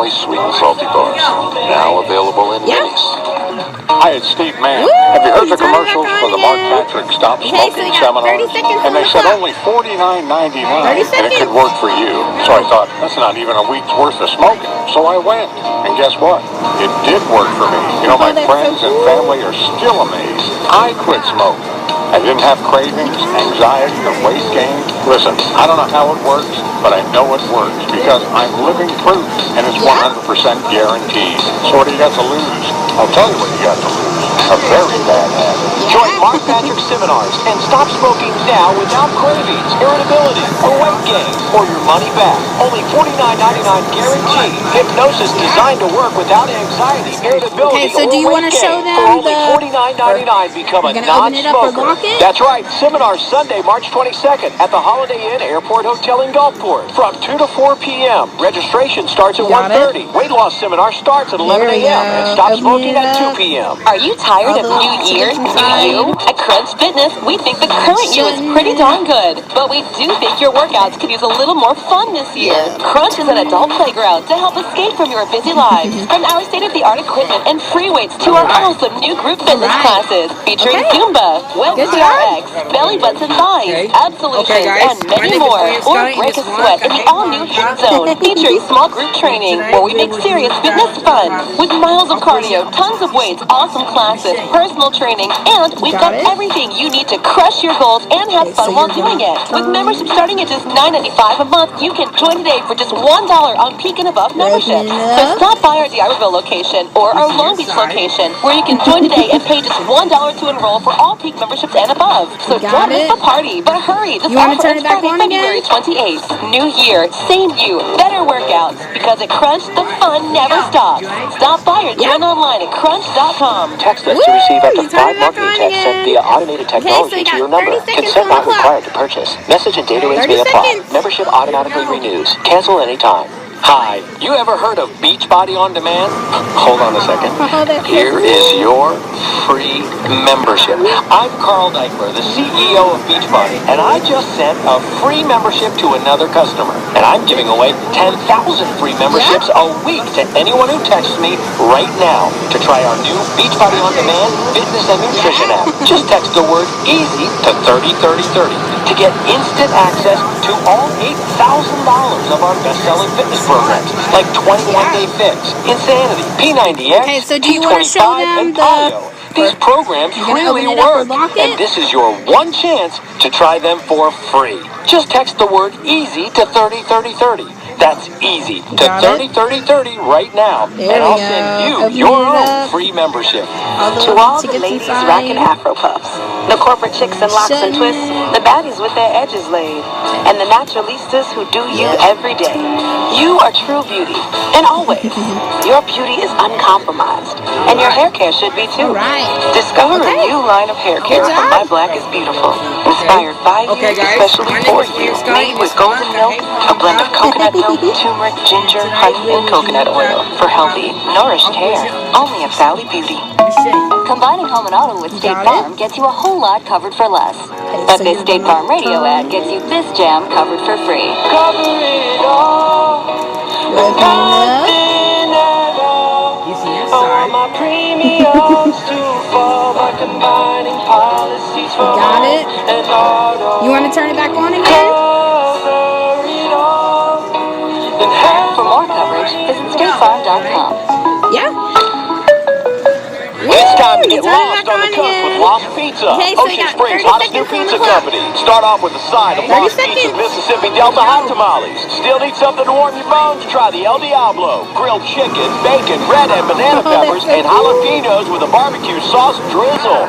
Sweet and salty bars, now available in minis. Hi, it's Steve Mann. Woo! Have you heard the Turn it commercials back for on the Mark again. Patrick Stop Okay, so Smoking you got 30 seminar? seconds And on they the said clock. only $49.99, 30 and it could seconds. work for you. So I thought, that's not even a week's worth of smoking. So I went, and guess what? It did work for me. You know, my that's friends so and cool. family are still amazed. I quit smoking. I didn't have cravings, anxiety, or weight gain. Listen, I don't know how it works, but I know it works because I'm living proof, and it's 100% guaranteed. So what do you got to lose? I'll tell you what you got to lose. A very bad habit. Join Mark Patrick seminars and stop smoking now without cravings, irritability, or weight gain, or your money back. Only $49.99 guaranteed. Hypnosis designed to work without anxiety, irritability, Okay, so or do you weight want to gain. show For them only $49.99, become a You're gonna open it up or non-smoker. lock it? That's right. Seminar Sunday, March 22nd at the Holiday Inn Airport Hotel in Gulfport from 2 to 4 p.m. Registration starts at Got 1:30. Weight loss seminar starts at 11 There we a.m. and go. stops Open smoking it at 2 up. p.m. Are you tired All of the New Year, chickens New You? inside. At Crunch Fitness, we think the current you is pretty darn good. But we do think your workouts could use a little more fun this year. Crunch is an adult playground to help escape from your busy lives. From our state-of-the-art equipment and free weights to our awesome new group fitness classes featuring Zumba, Good WebCRX, belly butts and thighs, Absolutions, guys. and My many name is more. William Or Scott, and break a this sweat month in the I all-new hate Hit Monica. Zone featuring small group training where we make serious fitness fun. With miles of cardio, tons of weights, awesome classes, personal training, and we've got everything you need to crush your goals and have fun while doing it. With membership starting at just $9.95 a month, you can join today for just $1 on Peak and Above membership. So stop by our D'Iberville location or our Long Beach location where you can join today and pay just $1 to enroll for all Peak memberships and above. So don't miss the party, but hurry. This offer ends Friday, February 28th. New year, same you, better workouts. Because at Crunch, the fun never stops. Stop by or join online at crunch.com. Text that to receive up to 5 marketing texts sent via automated technology to your number. Consent not required to purchase. Message and data rates may apply. Membership automatically renews. Cancel anytime. Hi, you ever heard of Beachbody On Demand? Hold on a second. Here is your free membership. I'm Carl Deichler, the CEO of Beachbody, and I just sent a free membership to another customer. And I'm giving away 10,000 free memberships a week to anyone who texts me right now to try our new Beachbody On Demand fitness and nutrition app. Just text the word EASY to 303030 to get instant access to all $8,000 of our best-selling fitness programs, like 21-Day Fix, Insanity, P90X, Okay, so do you want to show T25, and them Paleo. These programs really work, and this is your one chance to try them for free. Just text the word EASY to 303030. That's EASY to 303030 right now, and I'll send you your own free membership. To all the ladies rocking Afro puffs, the corporate chicks in locks and twists, the baddies with their edges laid, and the naturalistas who do you every day. You are true beauty, and always. Your beauty is uncompromised, and your hair care should be too. Discover a new line of hair care from My Black is Beautiful, inspired by you, especially for you, made with golden milk, a blend of coconut milk, turmeric, ginger, honey, and coconut oil for healthy, nourished hair. Only at Sally Beauty. Combining home and auto with State Farm gets you a whole lot covered for less. But this State Farm radio ad gets you this jam covered for free. Cover it all. Nothing at all. All my premiums too fall by combining policies for Got it? and auto. You want to turn it back on again? Cover it all. For more coverage, visit statefarm.com. Yeah. It's time to get lost on the coast with Lost Pizza. Ocean Springs' hottest new pizza company. Start off with a side of Lost Pizza Mississippi Delta hot tamales. Still need something to warm your bones? Try the El Diablo. Grilled chicken, bacon, red and banana peppers, and jalapenos with a barbecue sauce drizzle.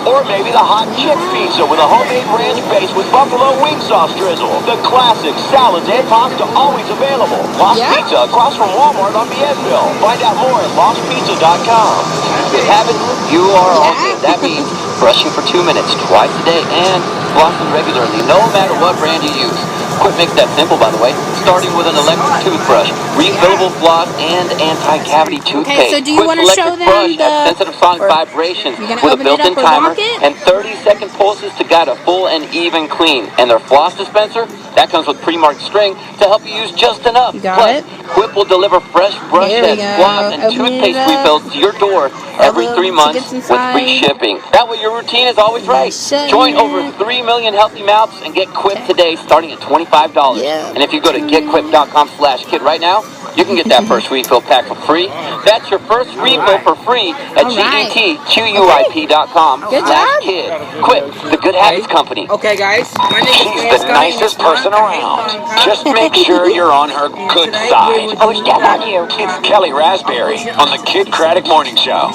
Or maybe the hot chick pizza with a homemade ranch base with buffalo wing sauce drizzle. The classic salads and pasta always available. Lost Pizza across from Walmart on Bienville. Find out more at lostpizza.com. Have it, you are all good. That means brushing for 2 minutes twice a day and flossing regularly, no matter what brand you use. Quip makes that simple, by the way. Starting with an electric toothbrush, refillable floss, and anti-cavity toothpaste. so do you Quip's wanna show electric them brush the- has sensitive sonic or- vibrations You're gonna with a open it built-in up or timer lock it? and 30-second pulses to guide a full and even clean. And their floss dispenser, that comes with pre-marked string to help you use just enough. You got Plus, it? Quip will deliver fresh brush There we heads, go. floss, and Open it toothpaste up. refills to your door every All 3 the months tickets with free inside. shipping. That way your routine is always right. Shut Join it. over 3 million healthy mouths and get Quip today starting at $25. Yeah. And if you go to getquip.com/kid right now, you can get that first refill pack for free. That's your first refill for free at All right. getquip.com/kid. Quip, the Good Habits Company. Okay, guys. My name is She's Grant the Scott, nicest and it's person Blanca. around. Hey, Blanca. Just make sure you're on her good Today, side. we will I was do down on you. It's Kelly Raspberry on the Kid Craddock Morning Show.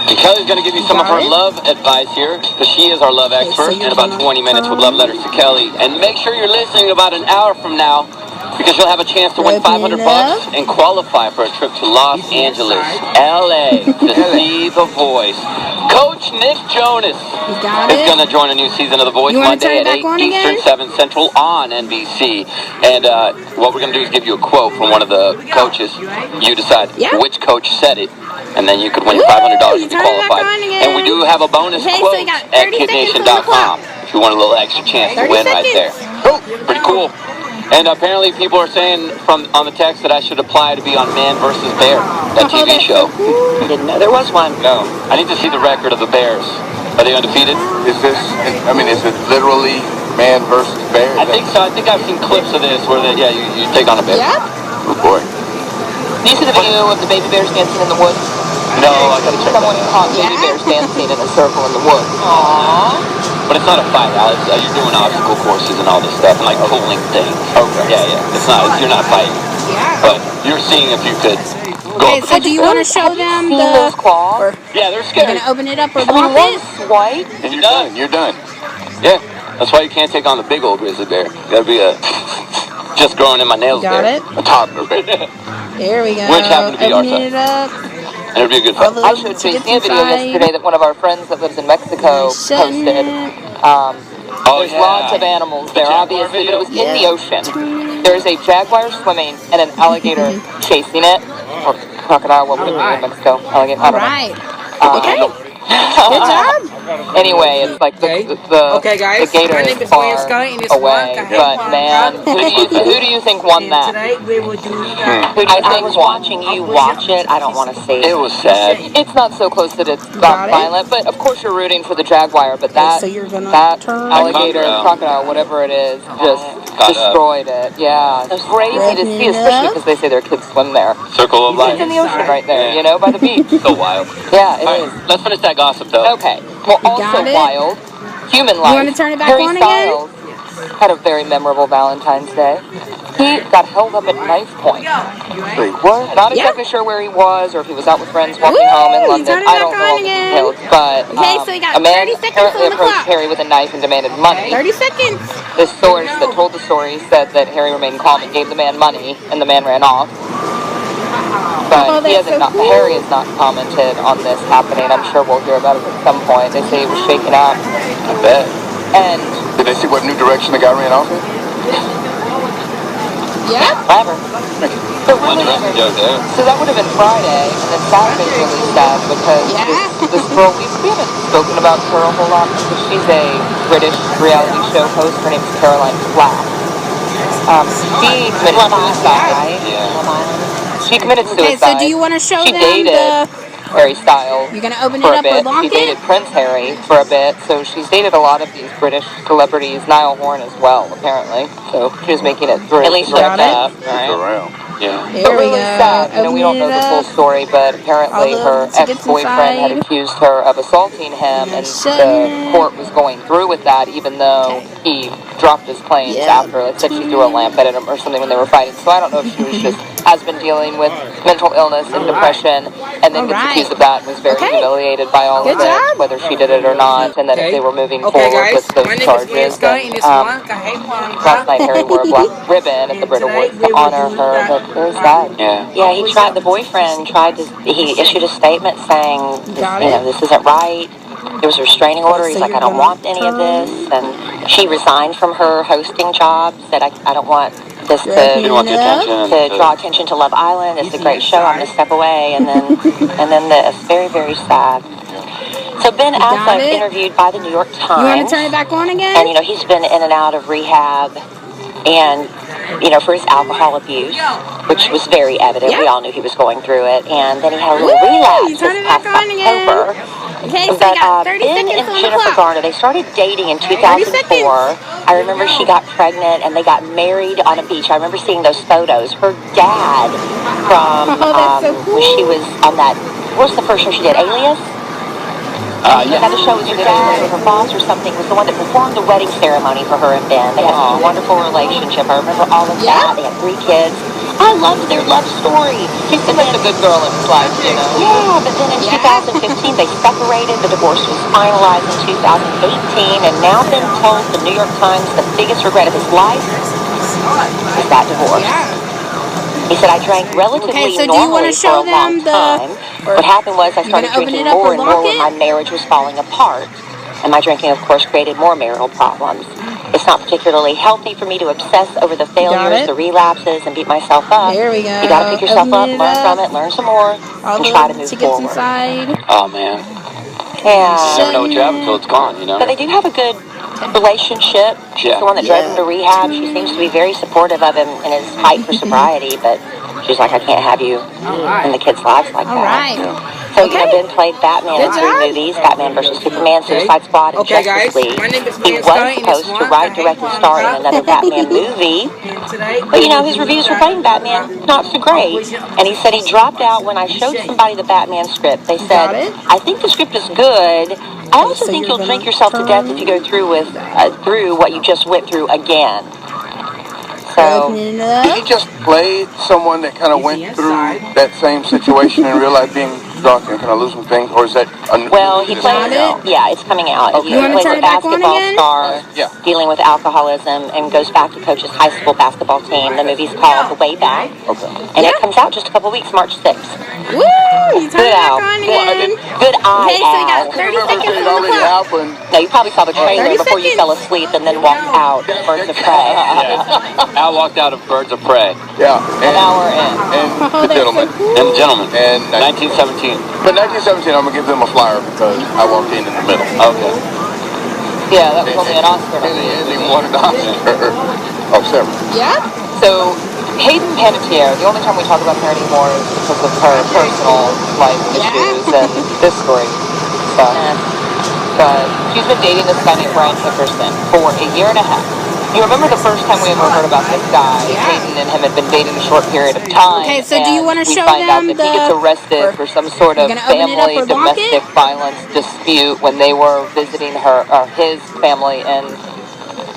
And Kelly's going to give you some of her Got it? love advice here, because she is our love expert, so you're in about gonna 20 minutes with love letters to Kelly. And make sure you're listening about an hour from now, because you'll have a chance to win Open it $500 up. and qualify for a trip to Los Angeles, LA, to see The Voice. Coach Nick Jonas You got is it? going to join a new season of The Voice You wanna Monday turn at it 8 back on Eastern, again? 7 Central on NBC. And what we're going to do is give you a quote from one of the coaches. You decide Yeah. which coach said it, and then you could win Woo! $500 You if you turn it back qualified. on again. And we do have a bonus Okay, so quote you got at 30 seconds on the kidnation.com if you want a little extra chance to 30 win right there. seconds. Oh, pretty cool. And apparently people are saying from on the text that I should apply to be on Man vs. Bear, that TV that's show. so cool. I didn't know there was one. No, I need to see the record of the Bears. Are they undefeated? Is this, is it literally man versus bear? I think so. I think I've seen clips of this where you take on a bear. Yep. Oh boy. Do you see the video of the baby bears dancing in the woods? No, I gotta check Someone that out. caught baby Yeah. bears dancing in a circle in the woods. Aww. But it's not a fight, Alex. You're doing obstacle courses and all this stuff, and like pulling things. Okay. Yeah. It's not. You're not fighting, Yeah. but you're seeing if you could go. Okay, so do you want to show them Seen those the... claws? Yeah, they're You're scary. going to open it up or I mean, lock one it? swipe. And you're done. You're done. Yeah, that's why you can't take on the big old grizzly bear. You gotta be a just growing in my nails Got bear. it? A toddler, baby. There we go. Which happened to be our Open it up. And it'd be a good All fight. the I showed Tracy a video yesterday that one of our friends that lives in Mexico Shutting posted. it. There's lots of animals there, jaguar obviously, but it was in the Yeah. ocean. There's a jaguar swimming and an alligator chasing it. Or crocodile, what would it be in Mexico? Alligator, I All don't know. right. Okay. Good job. Anyway, it's like Okay. the guys. gator My is name is far Wayne Scott, and it's away, Blanca. Hey, but man, Blanca. who do you think won And that? today we will do Who do you I think was won? watching you watch it. I don't want to see It it. was sad. It's not so close that it's Got it. violent, but of course you're rooting for the jaguar. But that so you're gonna that turn- alligator, Crocodile. crocodile, whatever it is, just Got up. destroyed it. Yeah, it's crazy to Open see, it especially up. because they say their kids swim there. Circle of life. It's in the ocean right there, you know, by the beach. So wild. Yeah, it All is. right, let's finish that gossip though. Okay. Well, You also got it? wild, human life. wanna turn it back Harry on again? Styles had a very memorable Valentine's Day. He got held up at knife point. Wait, what? Not Yeah. exactly sure where he was or if he was out with friends walking Woo! home in You London. turned it I back don't know on all the again. details, but Okay, so you got a man 30 seconds apparently on the approached clock. Harry with a knife and demanded money. 30 seconds. The source that told the story said that Harry remained calm and gave the man money, and the man ran off. But Oh, he that's hasn't so cool. Harry has not commented on this happening. I'm sure we'll hear about it at some point. They say he was shaken up. I bet. And Did they see what new direction the guy ran off in? Yeah. whatever. But One really, direction joke there. so that would have been Friday, and then Saturday's really sad because Yeah. this girl, we haven't spoken about her a whole lot because she's a British reality show host. Her name's Caroline Flack. She committed suicide. Right? Yeah. Love Island. She committed Okay, suicide. so do you want to show She them dated the... Harry Styles You're going to open it for a up or bit. lock She dated it? Prince Harry for a bit, so she's dated a lot of these British celebrities. Niall Horn as well, apparently. So she was making it through. At least direct got it. up, Look right? around. Yeah. There But we really go. sad. You know, we don't Open know it the full up. story, but apparently All the her tickets ex-boyfriend had inside. accused her of assaulting him, and Shut the it. court was going through with that, even though he dropped his claims Yeah. after. Like said she threw a lamp at him or something when they were fighting. So I don't know if she was just has been dealing with mental illness and depression, and then All gets right. accused of that and was very Okay. humiliated by all Good of it, job. whether she did it or not, and that if Okay. they were moving Okay, forward guys. with those My name is Wayne charges. Scott, and And, it's Blanca. Hey, Blanca. last night Harry wore a black ribbon at the Brit Awards to honor her, but very sad. Yeah. Yeah, the boyfriend he issued a statement saying, Got you it. know, this isn't right. There was a restraining order. He's So like, you're I don't gonna want any of this. And she resigned from her hosting job. Said, I don't want this She didn't want the No. attention. to draw attention to Love Island. It's a great show. I'm going to step away. And then this. Very, very sad. So Ben got Affleck it? interviewed by the New York You want Times. to turn it back on again? And, he's been in and out of rehab and, for his alcohol abuse, which was very evident. Yeah. We all knew he was going through it. And then he had a little Woo! relapse You turn this it back past on again. October. Okay, so you But got 30 Ben seconds and on the Jennifer clock. Garner, they started dating in 30 2004. I remember she got pregnant and they got married on a beach. I remember seeing those photos. Her dad from Oh, that's so cool. when she was on that, what was the first show she did, Alias? Yeah. Had the show with her dad or her boss or something, was the one that performed the wedding ceremony for her and Ben. They had a wonderful relationship. I remember all of Yeah. that. They had 3 kids. I loved their love story. She's like the good girl in his life, Yeah, but then in Yeah. 2015 they separated. The divorce was finalized in 2018, and now Ben told the New York Times the biggest regret of his life is that divorce. He said, I drank relatively Okay, so do you normally wanna for show a long them the- time. What happened was I started gonna open drinking it up more or and more lock when it? my marriage was falling apart. And my drinking, of course, created more marital problems. It's not particularly healthy for me to obsess over the failures, it? the relapses, and beat myself up. There we go. You gotta pick yourself up, Open it learn up. from it, learn some more, All and the try to move tickets forward. inside. Oh, man. Yeah. You never know what you have until it's gone, But they do have a good relationship. She's Yeah. the one that drove him to rehab. She seems to be very supportive of him in his fight for sobriety, but she's like, I can't have you in the kids' lives like All that. right. So, Okay. Ben played Batman in Good 3 job. movies, Batman vs. Superman, Suicide Squad, and Okay, Justice guys, League. my name is He Mia was Stein, and supposed it's to one write, of the direct, and Hate star in One another Batman movie. And today, But, his reviews for playing Batman, not so great. And he said he dropped out when I showed somebody the Batman script. They Got said, it. I think the script is good. I also so think you're you'll gonna drink yourself to death if you go through with through what you just went through again. So, Open it Did he up. just play someone that kind of went through that same situation in real life, being drunk and kind of losing things, or is that a well, he just plays, coming out? yeah, it's coming out. Okay. He You wanna plays turn a it back on basketball again? star Yeah. dealing with alcoholism and goes back to coach his high school basketball team. The movie's called The Way Back. Okay. And it comes out just a couple weeks, March 6th. Woo! You turn Good it back Al. on Well, I again. didn't- Good eye, Okay, so you Al. got 30 Remember seconds it on the already clock. happened. No, you probably saw the trailer 30 before you seconds. fell asleep and then walked out. Birds of Prey. Al walked out of Birds of Prey. Yeah. An hour in. And Oh, the that's gentleman. so cool. And the Gentleman. And 1917. But 1917, I'm gonna give them a flyer because I walked in the middle. Okay. yeah, that was only an Oscar. And he won an Oscar. Oh, several. Yeah. So, Hayden Panettiere, the only time we talk about her anymore is because of her personal life issues and this story stuff. But she's been dating this guy named Brian Hickerson for a year and a half. You remember the first time we ever heard about this guy? Hayden and him had been dating a short period of time. Okay, so do you and wanna we show find out them that he gets the- arrested for some sort of You're gonna open it up family or lock domestic it? violence dispute when they were visiting her or his family in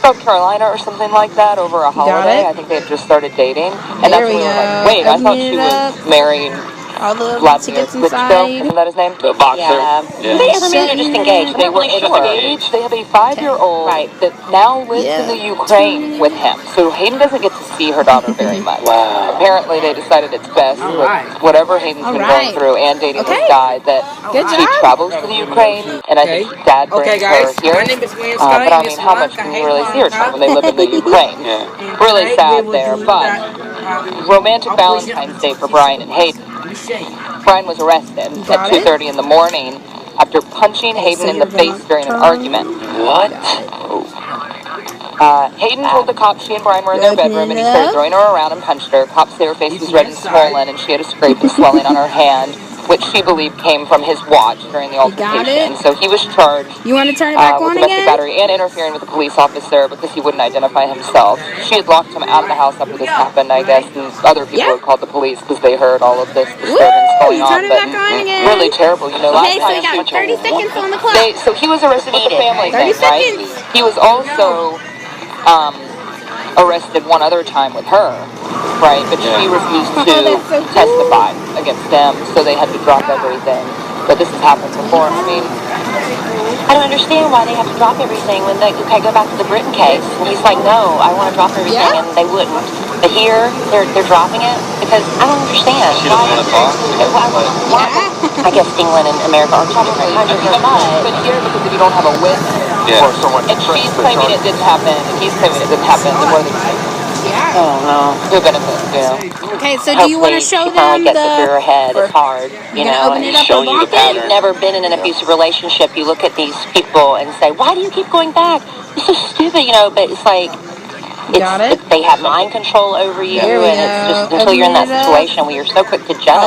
South Carolina or something like that over a holiday. it? I think they had just started dating. And There that's when we we were go. like, wait, I Open thought it she up. was married All the Vladimir tickets Klitschko. inside. Isn't that his name? The boxer. Yeah. Yeah. They ever married or just engaged? They were We're not really engaged. They have a 5-year-old Right. that now lives Yeah. in the Ukraine with him. So Hayden doesn't get to see her daughter very much. Wow. Apparently they decided it's best with whatever Hayden's been All going right. through and dating Okay. this guy that Good she job. travels to the Ukraine and I think Dad brings Okay, guys, her here. my name is Mia But I Stein, mean, Miss how much Blanca can you really see her Hayden when they live in the Ukraine? Yeah. Really sad there, but romantic Valentine's Day for Brian and Hayden. Brian was arrested Got at it? 2:30 in the morning after punching Hayden so in the you're gonna face during an turn- argument. What? Hayden told the cops she and Brian were in their Open bedroom and he it started up. throwing her around and punched her. Cops say her face was red and swollen and she had a scrape and swelling on her hand, which she believed came from his watch during the got altercation. it? So he was charged You want to turn it back with on domestic again? battery and interfering with a police officer because he wouldn't identify himself. She had locked him out of the house after this happened, I guess, and other people Yeah. had called the police because they heard all of this disturbance Woo! going You on. turn it But back on again. really terrible, you know. Okay, last so you time got 30 seconds on the clock. so he was arrested with the family 30 thing, right? seconds. He was also arrested one other time with her, right? But she refused to that's so cool. testify against them, so they had to drop everything. But this has happened before. I mean, I don't understand why they have to drop everything when they go back to the Britain case. And he's like, no, I want to drop everything, Yeah. and they wouldn't. But here, they're dropping it because I don't understand. She doesn't want to talk. Why? I guess England and America are two different countries, but but here, because if you don't have a witness, for someone to And press she's the claiming it charge. didn't happen, and he's claiming it didn't happen. Then what are they going to do? Oh, no. Who benefits, you know? Okay, so do you want to show Hopefully she finally them gets it through her head. It's hard, you You're know. gonna open it up showing with you the Bonkin? pattern. You've never been in an abusive relationship. You look at these people and say, why do you keep going back? It's so stupid, you know, but it's like, Got it? they have mind control over you, There we and it's just go. until you're in that Open it up. situation where you're so quick to judge.